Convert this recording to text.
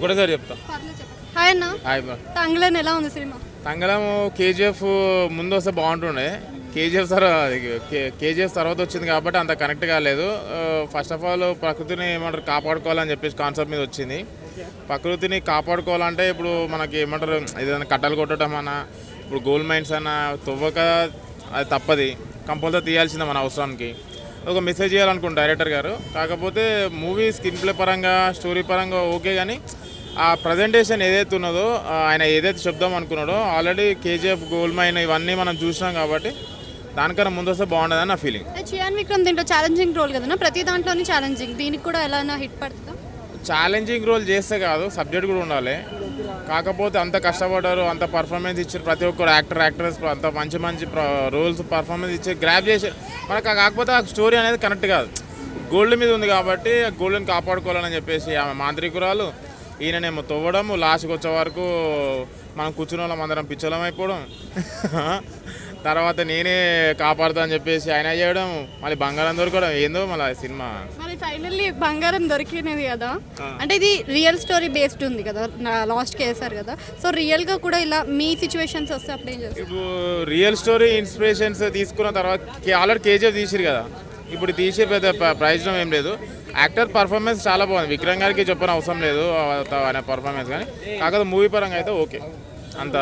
ఒకటేసారి చెప్తా. హాయ్ అన్న. Hi bro. తంగళన్ ఎలా ఉంది సినిమా? తంగళం కేజీఎఫ్ ముందు వస్తే బాగుంటుండే. కేజీఎఫ్ తర్వాత వచ్చింది కాబట్టి అంత కనెక్ట్ కాలేదు. ఫస్ట్ ఆఫ్ ఆల్ ప్రకృతిని ఏమంటారు కాపాడుకోవాలని చెప్పేసి కాన్సెప్ట్ మీద వచ్చింది. ప్రకృతిని కాపాడుకోవాలంటే ఇప్పుడు మనకి ఏమంటారు ఏదైనా కట్టలు కొట్టడం అన్న, ఇప్పుడు గోల్డ్ మైన్స్ అన్న తవ్వక అది తప్పది, కంపల్సరీ తీయాల్సిందే మన అవసరానికి. ఒక మెసేజ్ చేయాలనుకుంటు డైరెక్టర్ గారు. కాకపోతే మూవీ స్క్రీన్ ప్లే పరంగా స్టోరీ పరంగా ఓకే, కానీ ఆ ప్రజెంటేషన్ ఏదైతే ఉన్నదో ఆయన ఏదైతే చెప్దాం అనుకున్నాడో ఆల్రెడీ కేజీఎఫ్ గోల్డ్ మైన్ ఇవన్నీ మనం చూసినాం కాబట్టి దానికన్నా ముందు వస్తే బాగుండదని నా ఫీలింగ్. చియాన్ విక్రమ్ దీంట్లో ఛాలెంజింగ్ రోల్ కదా, ప్రతి దాంట్లోనే ఛాలెంజింగ్, దీనికి కూడా ఎలా హిట్ పడుతుందా? ఛాలెంజింగ్ రోల్ చేస్తే కాదు, సబ్జెక్ట్ కూడా ఉండాలి. కాకపోతే అంత కష్టపడ్డారు, అంత పర్ఫార్మెన్స్ ఇచ్చారు, ప్రతి ఒక్కరు యాక్ట్రెస్ అంత మంచి మంచి రోల్స్ పర్ఫార్మెన్స్ ఇచ్చి గ్రాప్ చేశారు మనకు. కాకపోతే ఆ స్టోరీ అనేది కనెక్ట్ కాదు. గోల్డ్ మీద ఉంది కాబట్టి ఆ గోల్డ్ని కాపాడుకోవాలని చెప్పేసి ఆమె మాంత్రికురాలు, ఈయననేమో తవ్వడం, లాస్ట్కి వచ్చే వరకు మనం కూర్చున్న వాళ్ళం అందరం పిచ్చలం అయిపోవడం, తర్వాత నేనే కాపాడుతా అని చెప్పేసి ఆయన చేయడం, మళ్ళీ బంగారం దొరకడం, ఏందో మళ్ళీ సినిమా మరి ఫైనల్లీ బంగారం దొరికినది కదా. అంటే ఇది రియల్ స్టోరీ బేస్డ్ ఉంది కదా, లాస్ట్కి వేసారు కదా. సో రియల్గా కూడా ఇలా మీ సిచ్యువేషన్స్ వస్తే అప్పుడు ఏం చేస్తారు? ఇప్పుడు రియల్ స్టోరీ ఇన్స్పిరేషన్స్ తీసుకున్న తర్వాత ఆల్రెడీ కేజీఎఫ్ తీసిరు కదా, ఇప్పుడు తీసే పెద్ద ప్రయోజనం ఏం లేదు. యాక్టర్ పర్ఫార్మెన్స్ చాలా బాగుంది, విక్రమ్ గారికి చెప్పని అవసరం లేదు ఆయన పర్ఫార్మెన్స్, కానీ కాకపోతే మూవీ పరంగా అయితే ఓకే అంత